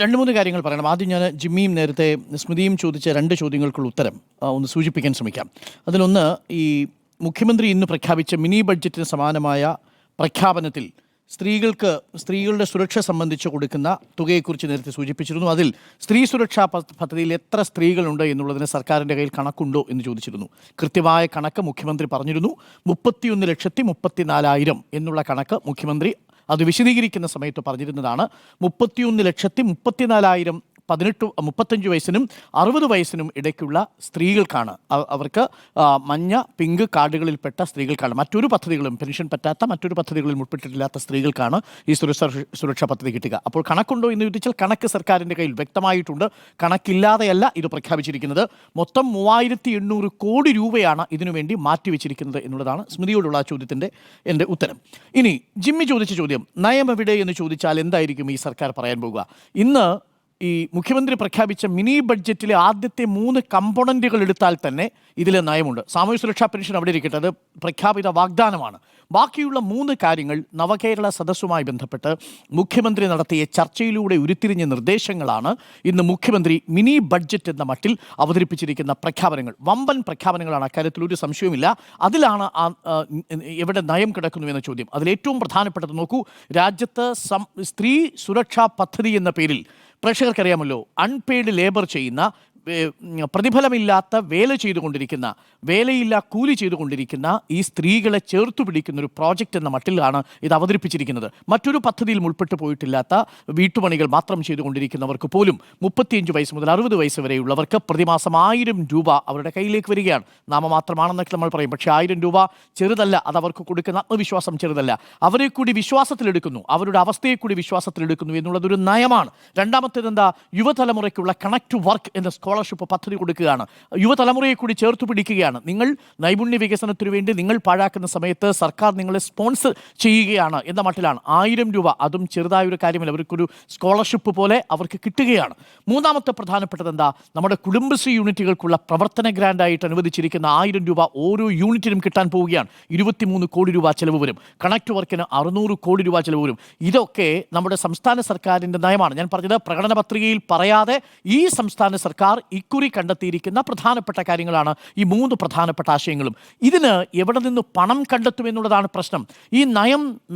രണ്ട് മൂന്ന് കാര്യങ്ങൾ പറയണം. ആദ്യം ഞാൻ ജിമ്മിയും നേരത്തെ സ്മൃതിയും ചോദിച്ച രണ്ട് ചോദ്യങ്ങൾക്കുള്ള ഉത്തരം ഒന്ന് സൂചിപ്പിക്കാൻ ശ്രമിക്കാം. അതിലൊന്ന്, ഈ മുഖ്യമന്ത്രി ഇന്ന് പ്രഖ്യാപിച്ച മിനി ബഡ്ജറ്റിന് സമാനമായ പ്രഖ്യാപനത്തിൽ സ്ത്രീകളുടെ സുരക്ഷ സംബന്ധിച്ച് കൊടുക്കുന്ന തുകയെക്കുറിച്ച് നേരത്തെ സൂചിപ്പിച്ചിരുന്നു. അതിൽ സ്ത്രീ സുരക്ഷാ പദ്ധതിയിൽ എത്ര സ്ത്രീകളുണ്ട് എന്നുള്ളതിന് സർക്കാരിൻ്റെ കയ്യിൽ കണക്കുണ്ടോ എന്ന് ചോദിച്ചിരുന്നു. കൃത്യമായ കണക്ക് മുഖ്യമന്ത്രി പറഞ്ഞിരുന്നു. 31,34,000 എന്നുള്ള കണക്ക് മുഖ്യമന്ത്രി അത് വിശദീകരിക്കുന്ന സമയത്ത് പറഞ്ഞിരുന്നതാണ്. 31,34,000 35 വയസ്സിനും 60 വയസ്സിനും ഇടയ്ക്കുള്ള സ്ത്രീകൾക്കാണ്. അവർക്ക് മഞ്ഞ പിങ്ക് കാർഡുകളിൽപ്പെട്ട സ്ത്രീകൾക്കാണ്. മറ്റൊരു പദ്ധതികളും പെൻഷൻ പറ്റാത്ത മറ്റൊരു പദ്ധതികളിൽ ഉൾപ്പെട്ടിട്ടില്ലാത്ത സ്ത്രീകൾക്കാണ് ഈ സുരക്ഷാ പദ്ധതി കിട്ടുക. അപ്പോൾ കണക്കുണ്ടോ എന്ന് ചോദിച്ചാൽ കണക്ക് സർക്കാരിൻ്റെ കയ്യിൽ വ്യക്തമായിട്ടുണ്ട്. കണക്കില്ലാതെയല്ല ഇത് പ്രഖ്യാപിച്ചിരിക്കുന്നത്. മൊത്തം 3,800 കോടി രൂപയാണ് ഇതിനുവേണ്ടി മാറ്റിവെച്ചിരിക്കുന്നത് എന്നുള്ളതാണ് സ്മൃതിയോടുള്ള ചോദ്യത്തിൻ്റെ എൻ്റെ ഉത്തരം. ഇനി ജിമ്മി ചോദിച്ച ചോദ്യം, നയം എവിടെ എന്ന് ചോദിച്ചാൽ എന്തായിരിക്കും ഈ സർക്കാർ പറയാൻ പോകുക? ഇന്ന് ഈ മുഖ്യമന്ത്രി പ്രഖ്യാപിച്ച മിനി ബഡ്ജറ്റിലെ ആദ്യത്തെ 3 കമ്പോണൻറ്റുകൾ എടുത്താൽ തന്നെ ഇതിൽ നയമുണ്ട്. സാമൂഹ്യ സുരക്ഷാ പെൻഷൻ അവിടെ ഇരിക്കട്ടെ, അത് പ്രഖ്യാപിത വാഗ്ദാനമാണ്. ബാക്കിയുള്ള 3 കാര്യങ്ങൾ നവകേരള സദസ്സുമായി ബന്ധപ്പെട്ട് മുഖ്യമന്ത്രി നടത്തിയ ചർച്ചയിലൂടെ ഉരുത്തിരിഞ്ഞ നിർദ്ദേശങ്ങളാണ് ഇന്ന് മുഖ്യമന്ത്രി മിനി ബഡ്ജറ്റ് എന്ന മട്ടിൽ അവതരിപ്പിച്ചിരിക്കുന്ന പ്രഖ്യാപനങ്ങൾ. വമ്പൻ പ്രഖ്യാപനങ്ങളാണ്, അക്കാര്യത്തിൽ ഒരു സംശയവുമില്ല. അതിലാണ് എവിടെ നയം കിടക്കുന്നു എന്ന ചോദ്യം. അതിലേറ്റവും പ്രധാനപ്പെട്ടത് നോക്കൂ, രാജ്യത്ത് സ്ത്രീ സുരക്ഷാ പദ്ധതി എന്ന പേരിൽ പ്രേക്ഷകർക്കറിയാമല്ലോ, അൺപെയ്ഡ് ലേബർ ചെയ്യുന്ന, പ്രതിഫലമില്ലാത്ത വേല ചെയ്തുകൊണ്ടിരിക്കുന്ന, വേലയില്ല കൂലി ചെയ്തുകൊണ്ടിരിക്കുന്ന ഈ സ്ത്രീകളെ ചേർത്തു പിടിക്കുന്ന ഒരു പ്രോജക്റ്റ് എന്ന മട്ടിലാണ് ഇത് അവതരിപ്പിച്ചിരിക്കുന്നത്. മറ്റൊരു പദ്ധതിയിലും ഉൾപ്പെട്ടു പോയിട്ടില്ലാത്ത വീട്ടുപണികൾ മാത്രം ചെയ്തുകൊണ്ടിരിക്കുന്നവർക്ക് പോലും 35 വയസ്സ് മുതൽ 60 വയസ്സ് വരെയുള്ളവർക്ക് പ്രതിമാസം 1000 രൂപ അവരുടെ കയ്യിലേക്ക് വരികയാണ്. നാമമാത്രമാണെന്നൊക്കെ നമ്മൾ പറയും, പക്ഷേ 1000 രൂപ ചെറുതല്ല. അത് അവർക്ക് കൊടുക്കുന്ന ആത്മവിശ്വാസം ചെറുതല്ല. അവരെ കൂടി വിശ്വാസത്തിലെടുക്കുന്നു, അവരുടെ അവസ്ഥയെ കൂടി വിശ്വാസത്തിലെടുക്കുന്നു എന്നുള്ളതൊരു നയമാണ്. രണ്ടാമത്തേത് എന്താ? യുവതലമുറയ്ക്കുള്ള കണക്ട് ടു വർക്ക് എന്ന സ്കോളർഷിപ്പ് പദ്ധതി കൊടുക്കുകയാണ്. യുവതലമുറയെ കൂടി ചേർത്ത് പിടിക്കുകയാണ്. നിങ്ങൾ നൈപുണ്യ വികസനത്തിനു വേണ്ടി നിങ്ങൾ പാഴാക്കുന്ന സമയത്ത് സർക്കാർ നിങ്ങളെ സ്പോൺസർ ചെയ്യുകയാണ് എന്ന മട്ടിലാണ്. 1000 രൂപ, അതും ചെറുതായൊരു കാര്യമല്ല, അവർക്കൊരു സ്കോളർഷിപ്പ് പോലെ അവർക്ക് കിട്ടുകയാണ്. മൂന്നാമത്തെ പ്രധാനപ്പെട്ടത് എന്താ? നമ്മുടെ കുടുംബശ്രീ യൂണിറ്റുകൾക്കുള്ള പ്രവർത്തന ഗ്രാൻഡായിട്ട് അനുവദിച്ചിരിക്കുന്ന 1000 രൂപ ഓരോ യൂണിറ്റിനും കിട്ടാൻ പോവുകയാണ്. 23 കോടി രൂപ ചെലവ് വരും. കണക്ട് വർക്കിന് 600 കോടി രൂപ ചെലവ് വരും. ഇതൊക്കെ നമ്മുടെ സംസ്ഥാന സർക്കാരിൻ്റെ നയമാണ്. ഞാൻ പറഞ്ഞത് പ്രകടന പത്രികയിൽ പറയാതെ ഈ സംസ്ഥാന സർക്കാർ ഇക്കുറി കണ്ടെത്തിയിരിക്കുന്ന പ്രധാനപ്പെട്ട കാര്യങ്ങളാണ് ഈ 3 പ്രധാനപ്പെട്ട ആശയങ്ങളും. ഇതിന് എവിടെ നിന്ന് പണം കണ്ടെത്തുമെന്നുള്ളതാണ് പ്രശ്നം. ഈ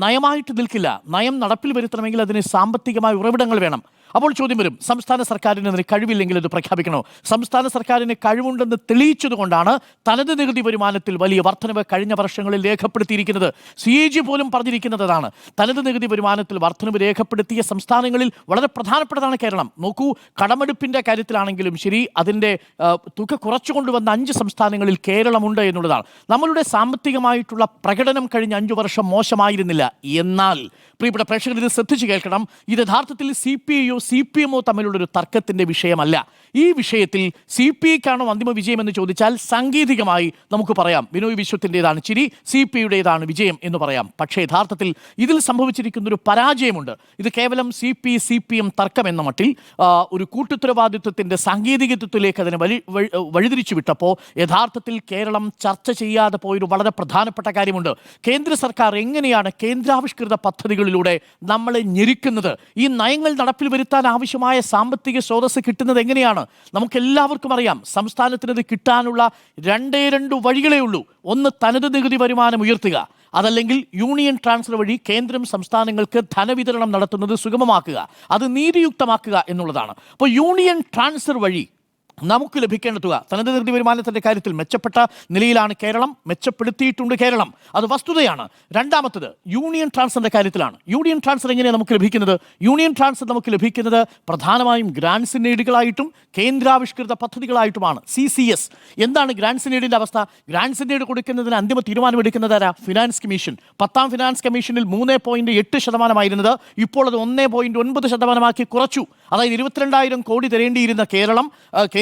നയമായിട്ട് നിൽക്കില്ല. നയം നടപ്പിൽ വരുത്തണമെങ്കിൽ അതിന് സാമ്പത്തികമായ ഉറവിടങ്ങൾ വേണം. അപ്പോൾ ചോദ്യം വരും, സംസ്ഥാന സർക്കാരിന് അതിന് കഴിവില്ലെങ്കിൽ ഇത് പ്രഖ്യാപിക്കണോ? സംസ്ഥാന സർക്കാരിന് കഴിവുണ്ടെന്ന് തെളിയിച്ചതുകൊണ്ടാണ് തനത് നികുതി വരുമാനത്തിൽ വലിയ വർധനവ് കഴിഞ്ഞ വർഷങ്ങളിൽ രേഖപ്പെടുത്തിയിരിക്കുന്നത്. CAG പോലും പറഞ്ഞിരിക്കുന്നതാണ്. തനത് നികുതി വരുമാനത്തിൽ വർധനവ് രേഖപ്പെടുത്തിയ സംസ്ഥാനങ്ങളിൽ വളരെ പ്രധാനപ്പെട്ടതാണ് കേരളം. നോക്കൂ, കടമെടുപ്പിൻ്റെ കാര്യത്തിലാണെങ്കിലും ശരി, അതിൻ്റെ തുക കുറച്ചുകൊണ്ടുവന്ന 5 സംസ്ഥാനങ്ങളിൽ കേരളമുണ്ട് എന്നുള്ളതാണ്. നമ്മളുടെ സാമ്പത്തികമായിട്ടുള്ള പ്രകടനം കഴിഞ്ഞ 5 വർഷം മോശമായിരുന്നില്ല. എന്നാൽ പ്രിയപ്പെട്ട പ്രേക്ഷകർ ഇത് ശ്രദ്ധിച്ചു കേൾക്കണം, ഇത് യഥാർത്ഥത്തിൽ CPIയോ തമ്മിലുള്ളൊരു തർക്കത്തിൻ്റെ വിഷയമല്ല. ഈ വിഷയത്തിൽ CPIക്കാണോ അന്തിമ വിജയം എന്ന് ചോദിച്ചാൽ സാങ്കേതികമായി നമുക്ക് പറയാം ബിനോയ് വിശ്വത്തിൻ്റെതാണ് ചിരി, CPIയുടേതാണ് വിജയം എന്ന് പറയാം. പക്ഷേ യഥാർത്ഥത്തിൽ ഇതിൽ സംഭവിച്ചിരിക്കുന്നൊരു പരാജയമുണ്ട്. ഇത് കേവലം CPM തർക്കം എന്ന മട്ടിൽ ഒരു കൂട്ടുത്തരവാദിത്വത്തിൻ്റെ സാങ്കേതികത്വത്തിലേക്ക് അതിനെ വഴിതിരിച്ചു വിട്ടപ്പോൾ യഥാർത്ഥത്തിൽ കേരളം ചർച്ച ചെയ്യാതെ പോയൊരു വളരെ പ്രധാനപ്പെട്ട കാര്യമുണ്ട്. കേന്ദ്ര സർക്കാർ എങ്ങനെയാണ് കേന്ദ്രാവിഷ്കൃത പദ്ധതികളിലൂടെ നമ്മളെ ഞെരുക്കുന്നത്? ഈ നയങ്ങൾ നടപ്പിൽ വരുത്താൻ ആവശ്യമായ സാമ്പത്തിക സ്രോതസ് കിട്ടുന്നത് എങ്ങനെയാണ്? നമുക്കെല്ലാവർക്കും അറിയാം, സംസ്ഥാനത്തിനത് കിട്ടാനുള്ള 2 വഴികളേ ഉള്ളൂ. ഒന്ന്, തനത് നികുതി വരുമാനം ഉയർത്തുക, അതല്ലെങ്കിൽ യൂണിയൻ ട്രാൻസ്ഫർ വഴി കേന്ദ്രം സംസ്ഥാനങ്ങൾക്ക് ധനവിതരണം നടത്തുന്നത് സുഗമമാക്കുക, അത് നീതിയുക്തമാക്കുക എന്നുള്ളതാണ്. അപ്പോൾ യൂണിയൻ ട്രാൻസ്ഫർ വഴി നമുക്ക് ലഭിക്കേണ്ട തുക, തനത് നികുതി വരുമാനത്തിൻ്റെ കാര്യത്തിൽ മെച്ചപ്പെട്ട നിലയിലാണ് കേരളം, മെച്ചപ്പെടുത്തിയിട്ടുണ്ട് കേരളം, അത് വസ്തുതയാണ്. രണ്ടാമത്തത് യൂണിയൻ ട്രാൻസ്ഫറിൻ്റെ കാര്യത്തിലാണ്. യൂണിയൻ ട്രാൻസ്ഫർ എങ്ങനെയാണ് നമുക്ക് ലഭിക്കുന്നത്? യൂണിയൻ ട്രാൻസ്ഫർ നമുക്ക് ലഭിക്കുന്നത് പ്രധാനമായും ഗ്രാൻസ് ഇൻ എയ്ഡുകളായിട്ടും കേന്ദ്രാവിഷ്കൃത പദ്ധതികളായിട്ടുമാണ്. CCS. എന്താണ് ഗ്രാൻസ് ഇൻ എയ്ഡിൻ്റെ അവസ്ഥ? ഗ്രാൻസ് ഇൻ എയ്ഡ് കൊടുക്കുന്നതിന് അന്തിമ തീരുമാനമെടുക്കുന്നതാരാ? Finance commission. 10ാം ഫിനാൻസ് കമ്മീഷനിൽ 3.8% ഇപ്പോൾ അത് 1.9% കുറച്ചു. അതായത് 22,000 കോടി തരേണ്ടിയിരുന്ന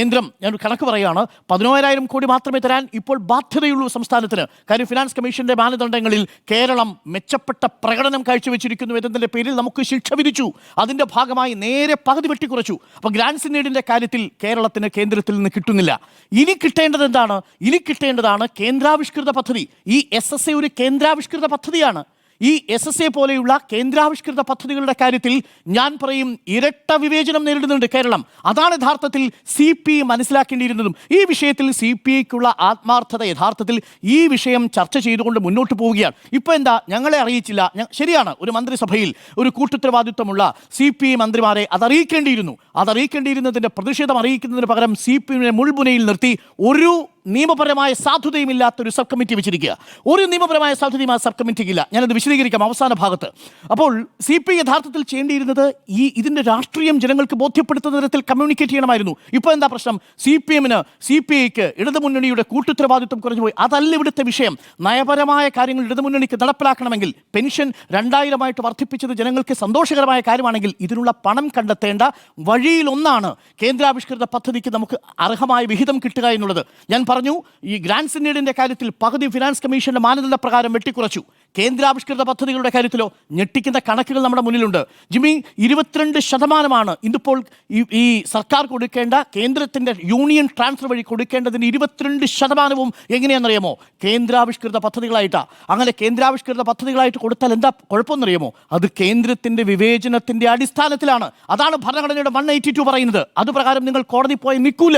കേന്ദ്രം, ഞാൻ കണക്ക് പറയുകയാണ്, 11,000 കോടി മാത്രമേ തരാൻ ഇപ്പോൾ ബാധ്യതയുള്ളൂ സംസ്ഥാനത്തിന്. കാര്യം ഫിനാൻസ് കമ്മീഷന്റെ മാനദണ്ഡങ്ങളിൽ കേരളം മെച്ചപ്പെട്ട പ്രകടനം കാഴ്ചവെച്ചിരിക്കുന്നു എന്നതിൻ്റെ പേരിൽ നമുക്ക് ശിക്ഷ വിധിച്ചു. അതിൻ്റെ ഭാഗമായി നേരെ പകുതി വെട്ടിക്കുറച്ചു. അപ്പോൾ ഗ്രാൻസ് ഇൻ എയ്ഡിൻ്റെ കാര്യത്തിൽ കേരളത്തിന് കേന്ദ്രത്തിൽ നിന്ന് കിട്ടുന്നില്ല. ഇനി കിട്ടേണ്ടത് എന്താണ്? ഇനി കിട്ടേണ്ടതാണ് കേന്ദ്രാവിഷ്കൃത പദ്ധതി. ഈ SSA ഒരു കേന്ദ്രാവിഷ്കൃത പദ്ധതിയാണ്. ഈ SSA പോലെയുള്ള കേന്ദ്രാവിഷ്കൃത പദ്ധതികളുടെ കാര്യത്തിൽ ഞാൻ പറയും ഇരട്ട വിവേചനം നേരിടുന്നുണ്ട് കേരളം. അതാണ് യഥാർത്ഥത്തിൽ CPI മനസ്സിലാക്കേണ്ടിയിരുന്നതും. ഈ വിഷയത്തിൽ CPIക്കുള്ള ആത്മാർത്ഥത യഥാർത്ഥത്തിൽ ഈ വിഷയം ചർച്ച ചെയ്തുകൊണ്ട് മുന്നോട്ട് പോവുകയാണ്. ഇപ്പോൾ എന്താ ഞങ്ങളെ അറിയിച്ചില്ല? ശരിയാണ്, ഒരു മന്ത്രിസഭയിൽ ഒരു കൂട്ടുത്തരവാദിത്വമുള്ള CPI മന്ത്രിമാരെ അതറിയിക്കേണ്ടിയിരുന്നതിൻ്റെ പ്രതിഷേധം അറിയിക്കുന്നതിന് പകരം CPIയെ മുൾമുനയിൽ നിർത്തി ഒരു നിയമപരമായ സാധുതയുമില്ലാത്തൊരു സബ് കമ്മിറ്റി വെച്ചിരിക്കുക. ഒരു നിയമപരമായ സാധുതയും ആ സബ് കമ്മിറ്റിക്കില്ല. ഞാനത് വിശദീകരിക്കാം അവസാന ഭാഗത്ത്. അപ്പോൾ CPI യഥാർത്ഥത്തിൽ ചെയ്യേണ്ടിയിരുന്നത് ഇതിൻ്റെ രാഷ്ട്രീയം ജനങ്ങൾക്ക് ബോധ്യപ്പെടുത്തുന്ന തരത്തിൽ കമ്മ്യൂണിക്കേറ്റ് ചെയ്യണമായിരുന്നു. ഇപ്പോൾ എന്താ പ്രശ്നം? CPIക്ക് ഇടതുമുന്നണിയുടെ കൂട്ടുത്തരവാദിത്വം കുറഞ്ഞുപോയി. അതല്ല ഇവിടുത്തെ വിഷയം. നയപരമായ കാര്യങ്ങൾ ഇടതുമുന്നണിക്ക് നടപ്പിലാക്കണമെങ്കിൽ പെൻഷൻ 2000 വർദ്ധിപ്പിച്ചത് ജനങ്ങൾക്ക് സന്തോഷകരമായ കാര്യമാണെങ്കിൽ ഇതിനുള്ള പണം കണ്ടെത്തേണ്ട വഴിയിലൊന്നാണ് കേന്ദ്രാവിഷ്കൃത പദ്ധതിക്ക് നമുക്ക് അർഹമായ വിഹിതം കിട്ടുക എന്നുള്ളത്. ഞാൻ പറഞ്ഞു, ഈ ഗ്രാൻഡ് സിൻഡിന്റെ കാര്യത്തിൽ പകുതി ഫിനാൻസ് കമ്മീഷന്റെ മാനദണ്ഡ പ്രകാരം വെട്ടിക്കുറച്ചു. കേന്ദ്രാവിഷ്കൃത പദ്ധതികളുടെ കാര്യത്തിലോ ഞെട്ടിക്കുന്ന കണക്കുകൾ നമ്മുടെ മുന്നിലുണ്ട്. ജിമ്മി, 22% ഇന്നിപ്പോൾ ഈ സർക്കാർ കൊടുക്കേണ്ട കേന്ദ്രത്തിന്റെ യൂണിയൻ ട്രാൻസ്ഫർ വഴി കൊടുക്കേണ്ടതിന് 22% എങ്ങനെയാണെന്നറിയാമോ? കേന്ദ്രാവിഷ്കൃത പദ്ധതികളായിട്ടാണ്. അങ്ങനെ കേന്ദ്രാവിഷ്കൃത പദ്ധതികളായിട്ട് കൊടുത്താൽ എന്താ കുഴപ്പമെന്നറിയാമോ? അത് കേന്ദ്രത്തിന്റെ വിവേചനത്തിന്റെ അടിസ്ഥാനത്തിലാണ്. അതാണ് ഭരണഘടനയുടെ 182 പറയുന്നത്. അതുപ്രകാരം നിങ്ങൾ കോടതി പോയി നിൽക്കൂല.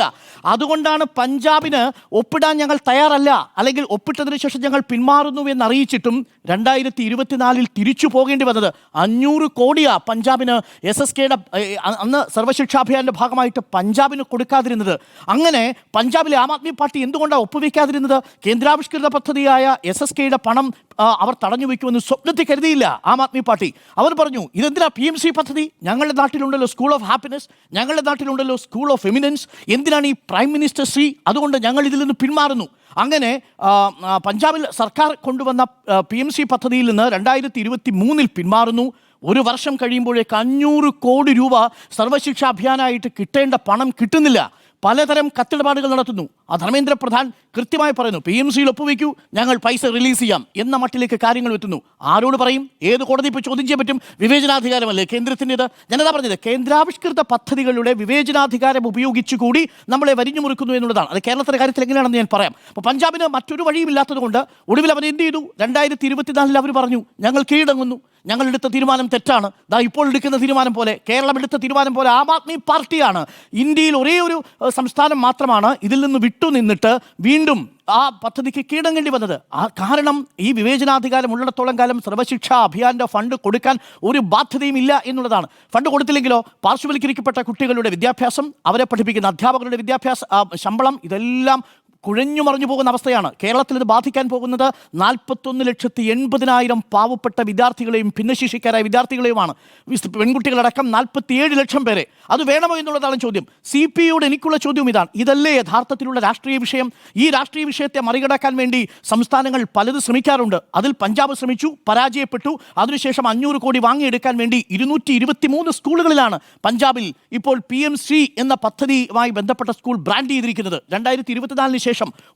അതുകൊണ്ടാണ് പഞ്ചാബിന് ഒപ്പിടാൻ ഞങ്ങൾ തയ്യാറല്ല, അല്ലെങ്കിൽ ഒപ്പിട്ടതിന് ശേഷം ഞങ്ങൾ പിന്മാറുന്നു എന്ന് അറിയിച്ചിട്ടും 2024 തിരിച്ചു പോകേണ്ടി വന്നത്. 500 കോടിയാ പഞ്ചാബിന് SSKയുടെ അന്ന് സർവശിക്ഷാഭിയാന്റെ ഭാഗമായിട്ട് പഞ്ചാബിന് കൊടുക്കാതിരുന്നത്. അങ്ങനെ പഞ്ചാബിലെ ആം ആദ്മി പാർട്ടി എന്തുകൊണ്ടാണ് ഒപ്പുവെക്കാതിരുന്നത്? കേന്ദ്രാവിഷ്കൃത പദ്ധതിയായ SSKയുടെ പണം അവർ തടഞ്ഞു വയ്ക്കുമെന്ന് സ്വപ്നത്തിൽ കരുതിയില്ല ആം ആദ്മി പാർട്ടി. അവർ പറഞ്ഞു, ഇതെന്തിനാ PMC പദ്ധതി? ഞങ്ങളുടെ നാട്ടിലുണ്ടല്ലോ സ്കൂൾ ഓഫ് ഹാപ്പിനെസ്, ഞങ്ങളുടെ നാട്ടിലുണ്ടല്ലോ സ്കൂൾ ഓഫ് എമിനൻസ്, എന്തിനാണ് ഈ പ്രൈം മിനിസ്റ്റർ ശ്രീ? അതുകൊണ്ട് ഞങ്ങൾ ഇതിൽ നിന്ന് പിന്മാറുന്നു. അങ്ങനെ പഞ്ചാബിൽ സർക്കാർ കൊണ്ടുവന്ന PMC പദ്ധതിയിൽ നിന്ന് 2023 പിന്മാറുന്നു. ഒരു വർഷം കഴിയുമ്പോഴേക്ക് 500 കോടി രൂപ സർവശിക്ഷാ അഭിയാനായിട്ട് കിട്ടേണ്ട പണം കിട്ടുന്നില്ല. പലതരം കത്തിടപാടുകൾ നടത്തുന്നു. ധർമ്മേന്ദ്ര പ്രധാൻ കൃത്യമായി പറയുന്നു, PMCയിൽ ഒപ്പുവെക്കൂ, ഞങ്ങൾ പൈസ റിലീസ് ചെയ്യാം എന്ന മട്ടിലേക്ക് കാര്യങ്ങൾ എത്തുന്നു. ആരോട് പറയും? ഏത് കോടതി ഇപ്പോൾ ചോദ്യം ചെയ്യാൻ പറ്റും? വിവേചനാധികാരമല്ലേ കേന്ദ്രത്തിൻ്റെത്? ഞാനതാ പറഞ്ഞത്, കേന്ദ്രാവിഷ്കൃത പദ്ധതികളുടെ വിവേചനാധികാരം ഉപയോഗിച്ചുകൂടി നമ്മളെ വരിഞ്ഞു മുറുക്കുന്നു എന്നുള്ളതാണ്. അത് കേരളത്തിൻ്റെ കാര്യത്തിൽ എങ്ങനെയാണെന്ന് ഞാൻ പറയാം. അപ്പോൾ പഞ്ചാബിന് മറ്റൊരു വഴിയുമില്ലാത്തത് കൊണ്ട് ഒടുവിൽ അവർ എന്ത് ചെയ്തു? 2024 അവർ പറഞ്ഞു, ഞങ്ങൾ കീഴടങ്ങുന്നു, ഞങ്ങളെടുത്ത തീരുമാനം തെറ്റാണ്. ഇപ്പോൾ എടുക്കുന്ന തീരുമാനം പോലെ, കേരളം എടുത്ത തീരുമാനം പോലെ ആം ആദ്മി പാർട്ടിയാണ് ഇന്ത്യയിൽ ഒരേ ഒരു സംസ്ഥാനം മാത്രമാണ് ഇതിൽ നിന്ന് വിട്ടുനിന്നിട്ട് വീണ്ടും ആ പദ്ധതിക്ക് കീഴടങ്ങേണ്ടി വന്നത്. കാരണം ഈ വിവേചനാധികാരം ഉള്ളിടത്തോളം കാലം സർവശിക്ഷാ അഭിയാന്റെ ഫണ്ട് കൊടുക്കാൻ ഒരു ബാധ്യതയും ഇല്ല എന്നുള്ളതാണ്. ഫണ്ട് കൊടുത്തില്ലെങ്കിലോ പാർശ്വവൽക്കരിക്കപ്പെട്ട കുട്ടികളുടെ വിദ്യാഭ്യാസം, അവരെ പഠിപ്പിക്കുന്ന അധ്യാപകരുടെ വിദ്യാഭ്യാസ ശമ്പളം, ഇതെല്ലാം കുഴഞ്ഞു മറിഞ്ഞു പോകുന്ന അവസ്ഥയാണ്. കേരളത്തിൽ ഇത് ബാധിക്കാൻ പോകുന്നത് 41,80,000 പാവപ്പെട്ട വിദ്യാർത്ഥികളെയും ഭിന്നശേഷിക്കാരായ വിദ്യാർത്ഥികളെയുമാണ്. പെൺകുട്ടികളടക്കം 47 ലക്ഷം പേരെ. അത് വേണമോ എന്നുള്ളതാണ് ചോദ്യം. CPIയോട് എനിക്കുള്ള ചോദ്യം ഇതാണ്. ഇതല്ലേ യഥാർത്ഥത്തിലുള്ള രാഷ്ട്രീയ വിഷയം? ഈ രാഷ്ട്രീയ വിഷയത്തെ മറികടക്കാൻ വേണ്ടി സംസ്ഥാനങ്ങൾ പലത് ശ്രമിക്കാറുണ്ട്. അതിൽ പഞ്ചാബ് ശ്രമിച്ചു, പരാജയപ്പെട്ടു. അതിനുശേഷം 500 കോടി വാങ്ങിയെടുക്കാൻ വേണ്ടി 223 സ്കൂളുകളിലാണ് പഞ്ചാബിൽ ഇപ്പോൾ PMC എന്ന പദ്ധതിയുമായി ബന്ധപ്പെട്ട സ്കൂൾ ബ്രാൻഡ് ചെയ്തിരിക്കുന്നത്. 2024 ശേഷം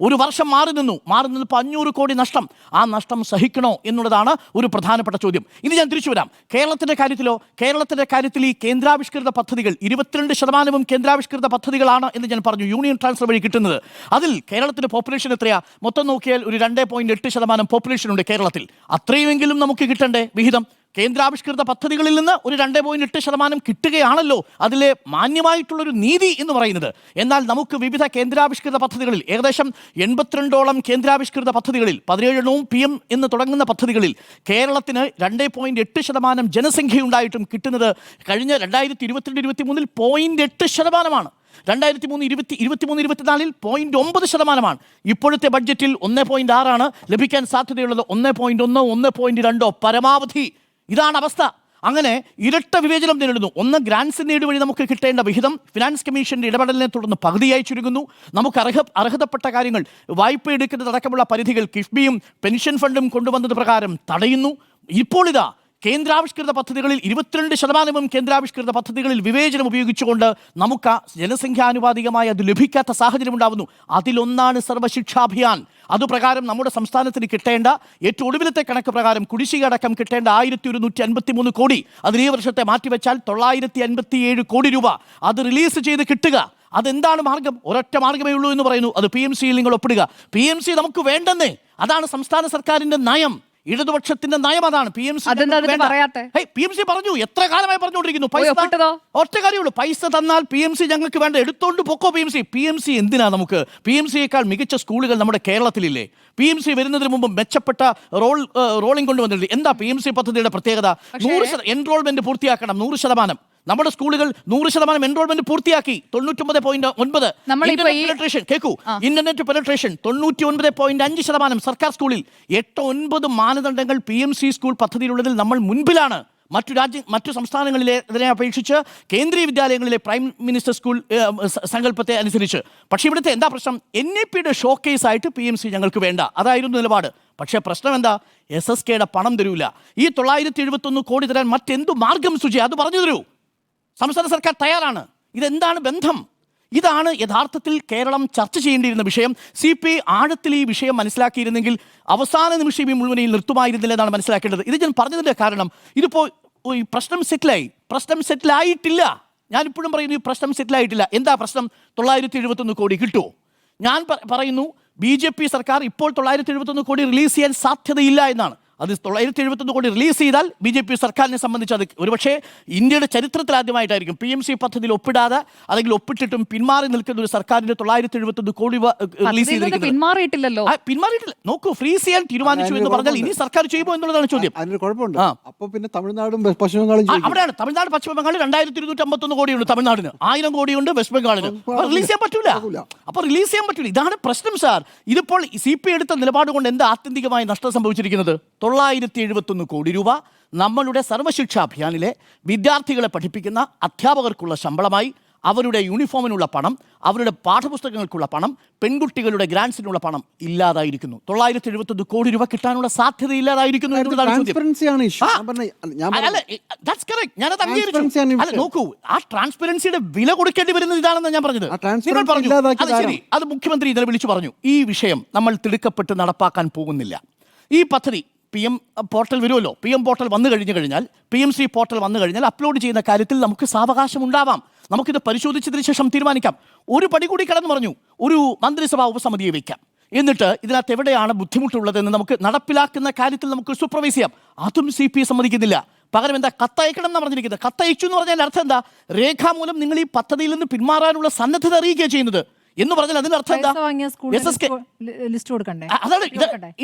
ഒരു വർഷം മാറി നിന്നപ്പോൾ 500 കോടി നഷ്ടം. ആ നഷ്ടം സഹിക്കണോ എന്നുള്ളതാണ് ഒരു പ്രധാനപ്പെട്ട ചോദ്യം. ഇനി ഞാൻ തിരിച്ചു വരാം. കേരളത്തിന്റെ കാര്യത്തിൽ ഈ കേന്ദ്രാവിഷ്കൃത പദ്ധതികൾ 22% കേന്ദ്രാവിഷ്കൃത പദ്ധതികളാണ് എന്ന് ഞാൻ പറഞ്ഞു, യൂണിയൻ ട്രാൻസ്ഫർ വഴി കിട്ടുന്നത്. അതിൽ കേരളത്തിന്റെ പോപ്പുലേഷൻ എത്രയാ? മൊത്തം നോക്കിയാൽ ഒരു 2.8% പോപ്പുലേഷൻ ഉണ്ട് കേരളത്തിൽ. അത്രയുമെങ്കിലും നമുക്ക് കിട്ടണ്ടേ വിഹിതം? കേന്ദ്രാവിഷ്കൃത പദ്ധതികളിൽ നിന്ന് ഒരു 2.8% കിട്ടുകയാണല്ലോ അതിലെ മാന്യമായിട്ടുള്ളൊരു നീതി എന്ന് പറയുന്നത്. എന്നാൽ നമുക്ക് വിവിധ കേന്ദ്രാവിഷ്കൃത പദ്ധതികളിൽ ഏകദേശം 82ഓളം കേന്ദ്രാവിഷ്കൃത പദ്ധതികളിൽ 17 PM എന്ന് തുടങ്ങുന്ന പദ്ധതികളിൽ കേരളത്തിന് 2.8% ജനസംഖ്യയുണ്ടായിട്ടും കിട്ടുന്നത് കഴിഞ്ഞ 2022-23 0.8%. 2023-24 0.9%. ഇപ്പോഴത്തെ ബഡ്ജറ്റിൽ 1.6 ലഭിക്കാൻ സാധ്യതയുള്ളത്. 1.1, 1.2 പരമാവധി. ഇതാണ് അവസ്ഥ. അങ്ങനെ ഇരട്ട വിവേചനം നേരിടുന്നു. ഒന്ന്, ഗ്രാൻഡ് സിൻഡ് വഴി നമുക്ക് കിട്ടേണ്ട വിഹിതം ഫിനാൻസ് കമ്മീഷന്റെ ഇടപെടലിനെ തുടർന്ന് പകുതിയായി ചുരുങ്ങുന്നു. നമുക്ക് അർഹതപ്പെട്ട കാര്യങ്ങൾ, വായ്പ എടുക്കുന്നതടക്കമുള്ള പരിധികൾ കിഫ്ബിയും പെൻഷൻ ഫണ്ടും കൊണ്ടുവന്നത് പ്രകാരം തടയുന്നു. ഇപ്പോൾ ഇതാ കേന്ദ്രാവിഷ്കൃത പദ്ധതികളിൽ 22% കേന്ദ്രാവിഷ്കൃത പദ്ധതികളിൽ വിവേചനം ഉപയോഗിച്ചുകൊണ്ട് നമുക്ക് ജനസംഖ്യാനുപാതികമായി അത് ലഭിക്കാത്ത സാഹചര്യം ഉണ്ടാകുന്നു. അതിലൊന്നാണ് സർവശിക്ഷാഭിയാൻ. അതുപ്രകാരം നമ്മുടെ സംസ്ഥാനത്തിന് കിട്ടേണ്ട ഏറ്റവും ഒടുവിലത്തെ കണക്ക് പ്രകാരം കുടിശ്ശിക അടക്കം കിട്ടേണ്ട 1153 കോടി, അതിന് ഈ വർഷത്തെ മാറ്റിവെച്ചാൽ 957 കോടി രൂപ അത് റിലീസ് ചെയ്ത് കിട്ടുക. അതെന്താണ് മാർഗം? ഒരൊറ്റ മാർഗമേ ഉള്ളൂ എന്ന് പറയുന്നു. അത് PMCയിൽ നിങ്ങൾ ഒപ്പിടുക. PMC നമുക്ക് വേണ്ടെന്നേ. അതാണ് സംസ്ഥാന സർക്കാരിൻ്റെ നയം. ഇടതുപക്ഷത്തിന്റെ നയം അതാണ്. PMC പറഞ്ഞു, എത്ര കാലമായി പറഞ്ഞുകൊണ്ടിരിക്കുന്നു. ഒറ്റ കാര്യമുള്ളൂ, പൈസ തന്നാൽ PMC ഞങ്ങൾക്ക് വേണ്ട, എടുത്തോണ്ട് പൊക്കോ. PMC എന്തിനാ നമുക്ക്? PMCയേക്കാൾ മികച്ച സ്കൂളുകൾ നമ്മുടെ കേരളത്തിലില്ലേ? PMC വരുന്നതിന് മുമ്പ് മെച്ചപ്പെട്ട റോളിംഗ് കൊണ്ടുവന്നിട്ടില്ല. എന്താ PMC പദ്ധതിയുടെ പ്രത്യേകത? 100% എൻറോൾമെന്റ് പൂർത്തിയാക്കണം. 100%. നമ്മുടെ സ്കൂളുകൾ 100% എൻറോൾമെന്റ് പൂർത്തിയാക്കി. 99.9 കേൾക്കൂ, ഇന്റർനെറ്റ് പെനട്രേഷൻ 99.5% സർക്കാർ സ്കൂളിൽ. 8-9 മാനദണ്ഡങ്ങൾ PMC സ്കൂൾ പദ്ധതിയിലുള്ളതിൽ നമ്മൾ മുൻപിലാണ്. മറ്റു സംസ്ഥാനങ്ങളിലെ ഇതിനെ അപേക്ഷിച്ച് കേന്ദ്രീയ വിദ്യാലയങ്ങളിലെ പ്രൈം മിനിസ്റ്റർ സ്കൂൾ സങ്കല്പത്തെ അനുസരിച്ച്. പക്ഷേ ഇവിടുത്തെ എന്താ പ്രശ്നം? NEPയുടെ ഷോക്കേസ് ആയിട്ട് PMC ഞങ്ങൾക്ക് വേണ്ട, അതായിരുന്നു നിലപാട്. പക്ഷേ പ്രശ്നം എന്താ? SSKയുടെ പണം തരൂല. ഈ 971 കോടി തരാൻ മറ്റെന്തു മാർഗം സുജി? അത് പറഞ്ഞു തരൂ. സംസ്ഥാന സർക്കാർ തയ്യാറാണ്. ഇതെന്താണ് ബന്ധം? ഇതാണ് യഥാർത്ഥത്തിൽ കേരളം ചർച്ച ചെയ്യേണ്ടിയിരുന്ന വിഷയം. CPI ആഴത്തിൽ ഈ വിഷയം മനസ്സിലാക്കിയിരുന്നെങ്കിൽ അവസാന നിമിഷം ഈ മുഴുവനെയും നിർത്തുമായിരുന്നില്ല എന്നാണ് മനസ്സിലാക്കേണ്ടത്. ഇത് ഞാൻ പറഞ്ഞതിൻ്റെ കാരണം, ഇതിപ്പോൾ ഈ പ്രശ്നം സെറ്റിലായിട്ടില്ല. ഞാനിപ്പോഴും പറയുന്നു, ഈ പ്രശ്നം സെറ്റിലായിട്ടില്ല. എന്താ പ്രശ്നം? 971 കോടി കിട്ടുമോ? ഞാൻ പറയുന്നു, BJP സർക്കാർ ഇപ്പോൾ 971 കോടി റിലീസ് ചെയ്യാൻ സാധ്യതയില്ല എന്നാണ്. അത് 971 കോടി റിലീസ് ചെയ്താൽ BJP സർക്കാരിനെ സംബന്ധിച്ച് അത് ഒരുപക്ഷെ ഇന്ത്യയുടെ ചരിത്രത്തിൽ ആദ്യമായിട്ടായിരിക്കും PMC പദ്ധതിയിൽ ഒപ്പിടാതെ അല്ലെങ്കിൽ ഒപ്പിട്ടിട്ടും പിന്മാറി നിൽക്കുന്ന ഒരു സർക്കാരിന്റെ 971 കോടി റിലീസ് ചെയ്തിരിക്കുന്നത്. പിന്മാറിയിട്ടില്ല. നോക്കൂ, ഫ്രീസ് ചെയ്യാൻ തീരുമാനിച്ചു എന്ന് പറഞ്ഞാൽ ഇനി സർക്കാർ ചെയ്യുമോ എന്നുള്ളതാണ് ചോദ്യം. തമിഴ്നാടും പശ്ചിമ ബംഗാളും അവിടെയാണ്. തമിഴ്നാട് പശ്ചിമ ബംഗാൾ 2251 കോടിയുണ്ട് തമിഴ്നാടിന്, 1000 കോടിയുണ്ട് വെസ്റ്റ് ബംഗാളിന്. റിലീസ് ചെയ്യാൻ പറ്റൂല. അപ്പോൾ റിലീസ് ചെയ്യാൻ പറ്റൂല. ഇതാണ് പ്രശ്നം സാർ. ഇതിപ്പോൾ CPI എടുത്ത നിലപാട് കൊണ്ട് എന്താ ആത്യന്തികമായി നഷ്ടം സംഭവിച്ചിരിക്കുന്നത്? 971 കോടി രൂപ നമ്മളുടെ സർവശിക്ഷാ അഭിയാനിലെ വിദ്യാർത്ഥികളെ പഠിപ്പിക്കുന്ന അധ്യാപകർക്കുള്ള ശമ്പളമായി, അവരുടെ യൂണിഫോമിനുള്ള പണം, അവരുടെ പാഠപുസ്തകങ്ങൾക്കുള്ള പണം, പെൺകുട്ടികളുടെ ഗ്രാൻസിനുള്ള പണം ഇല്ലാതായിരിക്കുന്നു. 971 കോടി രൂപ കിട്ടാനുള്ള സാധ്യത ഇല്ലാതായിരിക്കുന്നു എന്നതാണ് ചോദ്യം. നോക്കൂ, ആ ട്രാൻസ്പെറൻസിയുടെ വില കൊടുക്കേണ്ടി വരുന്നത് ഇതാണെന്ന് ഞാൻ പറഞ്ഞത്. നിങ്ങൾ പറഞ്ഞു, അത് ശരി, അത് മുഖ്യമന്ത്രി ഇന്നലെ വിളിച്ചു പറഞ്ഞു. ഈ വിഷയം നമ്മൾ തിടുക്കപ്പെട്ട് നടപ്പാക്കാൻ പോകുന്നില്ല. ഈ പദ്ധതി PM പോർട്ടൽ വരുമല്ലോ. PM പോർട്ടൽ വന്നു കഴിഞ്ഞാൽ, PMC പോർട്ടൽ വന്നു കഴിഞ്ഞാൽ അപ്ലോഡ് ചെയ്യുന്ന കാര്യത്തിൽ നമുക്ക് സാവകാശം ഉണ്ടാവാം. നമുക്കിത് പരിശോധിച്ചതിന് ശേഷം തീരുമാനിക്കാം. ഒരു പടി കൂടി കടന്നു പറഞ്ഞു, ഒരു മന്ത്രിസഭാ ഉപസമിതിയെ വയ്ക്കാം. എന്നിട്ട് ഇതിനകത്ത് എവിടെയാണ് ബുദ്ധിമുട്ടുള്ളതെന്ന് നമുക്ക് നടപ്പിലാക്കുന്ന കാര്യത്തിൽ നമുക്ക് സൂപ്പർവൈസ് ചെയ്യാം. അതും CPI സമ്മതിക്കുന്നില്ല. പകരം എന്താ, കത്തയക്കണം എന്ന് പറഞ്ഞിരിക്കുന്നത്. കത്തയച്ചു എന്ന് പറഞ്ഞാൽ അർത്ഥം എന്താ? രേഖാമൂലം നിങ്ങൾ ഈ പദ്ധതിയിൽ നിന്ന് പിന്മാറാനുള്ള സന്നദ്ധത അറിയിക്കുകയാണ് ചെയ്യുന്നത് എന്ന് പറഞ്ഞാൽ അതിന്റെ അർത്ഥം എന്താ? അതാണ്.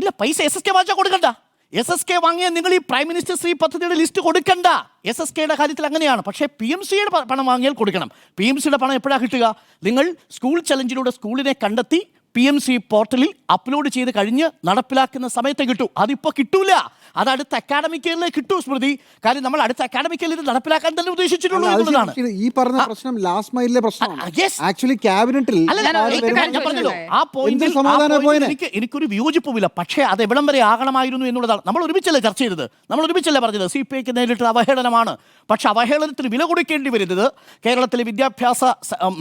ഇല്ല, പൈസ SSK വാങ്ങിച്ചാൽ കൊടുക്കണ്ട. SSK വാങ്ങിയ നിങ്ങൾ ഈ പ്രൈം മിനിസ്റ്റർ ശ്രീ പദ്ധതിയുടെ ലിസ്റ്റ് കൊടുക്കണ്ട. SSKയുടെ കാര്യത്തിൽ അങ്ങനെയാണ്. പക്ഷേ PMCയുടെ പണം വാങ്ങിയാൽ കൊടുക്കണം. PMCയുടെ പണം എപ്പോഴാണ് കിട്ടുക? നിങ്ങൾ സ്കൂൾ ചലഞ്ചിലൂടെ സ്കൂളിനെ കണ്ടെത്തി PMC പോർട്ടലിൽ അപ്ലോഡ് ചെയ്ത് കഴിഞ്ഞ് നടപ്പിലാക്കുന്ന സമയത്ത് കിട്ടൂ. അതിപ്പോൾ കിട്ടൂല. അത് അടുത്ത അക്കാഡമിക് ഇയറിലെ കിട്ടൂ സ്മൃതി. കാര്യം നമ്മൾ അടുത്ത അക്കാഡമിക് ഇയറിൽ നടപ്പിലാക്കാൻ തന്നെ ഉദ്ദേശിച്ചിട്ടുള്ളൂ എന്നുള്ളതാണ്. ഈ പറഞ്ഞ പ്രശ്നം ലാസ്റ്റ് മൈലിലെ പ്രശ്നമാണ്. ആക്ച്വലി ക്യാബിനറ്റിൽ ആ പോയിന്റിൽ എനിക്കൊരു വിയോജിപ്പുമില്ല. പക്ഷേ അത് എവിടം വരെ ആകണമായിരുന്നു എന്നുള്ളതാണ്. നമ്മൾ ഒരുമിച്ചല്ലേ ചർച്ച ചെയ്തത്, നമ്മൾ ഒരുമിച്ചല്ലേ പറഞ്ഞത്. CPIക്ക് നേരിട്ട് അവഹേളനമാണ്. പക്ഷെ അവഹേളനത്തിന് വില കൊടുക്കേണ്ടി വരുന്നത് കേരളത്തിലെ വിദ്യാഭ്യാസ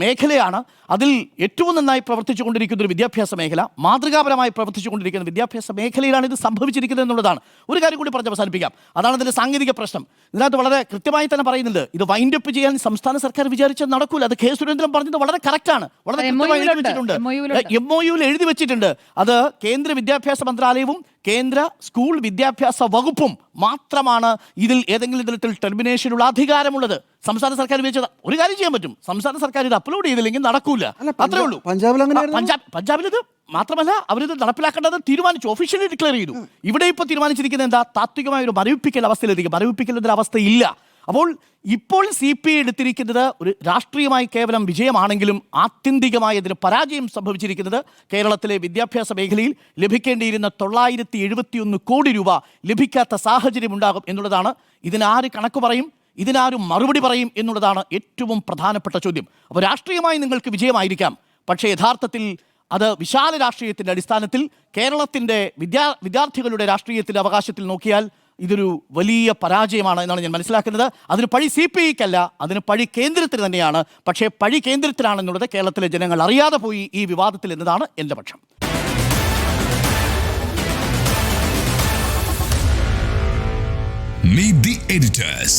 മേഖലയാണ്. അതിൽ ഏറ്റവും നന്നായി പ്രവർത്തിച്ചു കൊണ്ടിരിക്കുന്ന ഒരു വിദ്യാഭ്യാസ മേഖല, മാതൃകാപരമായി പ്രവർത്തിച്ചു കൊണ്ടിരിക്കുന്ന വിദ്യാഭ്യാസ മേഖലയിലാണ് ഇത് സംഭവിച്ചിരിക്കുന്നത് എന്നുള്ളതാണ്. ഒരു കാര്യം കൂടി പറഞ്ഞ് അവസാനിപ്പിക്കാം. അതാണ് ഇതിന്റെ സാങ്കേതിക പ്രശ്നം. ഇതിനകത്ത് വളരെ കൃത്യമായി തന്നെ പറയുന്നുണ്ട്, ഇത് വൈൻഡ് അപ്പ് ചെയ്യാൻ സംസ്ഥാന സർക്കാർ വിചാരിച്ചാൽ നടക്കൂല. അത് K. സുരേന്ദ്രൻ പറഞ്ഞത് വളരെ കറക്റ്റാണ്. വളരെ കൃത്യമായി എഴുതി വെച്ചിട്ടുണ്ട്. MOUയിൽ എഴുതി വെച്ചിട്ടുണ്ട്. അത് കേന്ദ്ര വിദ്യാഭ്യാസ മന്ത്രാലയവും കേന്ദ്ര സ്കൂൾ വിദ്യാഭ്യാസ വകുപ്പും മാത്രമാണ് ഇതിൽ ഏതെങ്കിലും തരത്തിൽ ടെർമിനേഷനുള്ള അധികാരമുള്ളത്. സംസ്ഥാന സർക്കാർ വിചാരിച്ചത് ഒരു കാര്യം ചെയ്യാൻ പറ്റും. സംസ്ഥാന സർക്കാർ ഇത് അപ്ലോഡ് ചെയ്തില്ലെങ്കിൽ നടക്കൂല, അത്രേ ഉള്ളൂ. പഞ്ചാബിൽ ഇത് മാത്രമല്ല, അവരിത് നടപ്പിലാക്കേണ്ടത് തീരുമാനിച്ചു, ഒഫീഷ്യലി ഡിക്ലെയർ ചെയ്തു. ഇവിടെ ഇപ്പോൾ തീരുമാനിച്ചിരിക്കുന്നത് എന്താ? താത്വികമായ ഒരു മരവിപ്പിക്കൽ അവസ്ഥയിലെത്തിക്കും. മരവിപ്പിക്കലിന്റെ അവസ്ഥയില്ല. അപ്പോൾ ഇപ്പോൾ CPI എടുത്തിരിക്കുന്നത് ഒരു രാഷ്ട്രീയമായി കേവലം വിജയമാണെങ്കിലും ആത്യന്തികമായി അതിന് പരാജയം സംഭവിച്ചിരിക്കുന്നത് കേരളത്തിലെ വിദ്യാഭ്യാസ മേഖലയിൽ ലഭിക്കേണ്ടിയിരുന്ന 971 കോടി രൂപ ലഭിക്കാത്ത സാഹചര്യം ഉണ്ടാകും എന്നുള്ളതാണ്. ഇതിനാര് കണക്ക് പറയും, ഇതിനാരും മറുപടി പറയും എന്നുള്ളതാണ് ഏറ്റവും പ്രധാനപ്പെട്ട ചോദ്യം. അപ്പോൾ രാഷ്ട്രീയമായി നിങ്ങൾക്ക് വിജയമായിരിക്കാം, പക്ഷേ യഥാർത്ഥത്തിൽ അത് വിശാല രാഷ്ട്രീയത്തിൻ്റെ അടിസ്ഥാനത്തിൽ കേരളത്തിൻ്റെ വിദ്യാർത്ഥികളുടെ രാഷ്ട്രീയത്തിൻ്റെ അവകാശത്തിൽ നോക്കിയാൽ ഇതൊരു വലിയ പരാജയമാണ് എന്നാണ് ഞാൻ മനസ്സിലാക്കുന്നത്. അതിന് പഴി CPIക്കല്ല, അതിന് പഴി കേന്ദ്രത്തിന് തന്നെയാണ്. പക്ഷേ പഴി കേന്ദ്രത്തിലാണെന്നുള്ളത് കേരളത്തിലെ ജനങ്ങൾ അറിയാതെ പോയി ഈ വിവാദത്തിൽ എന്നതാണ് എൻ്റെ പക്ഷം. Meet the editors.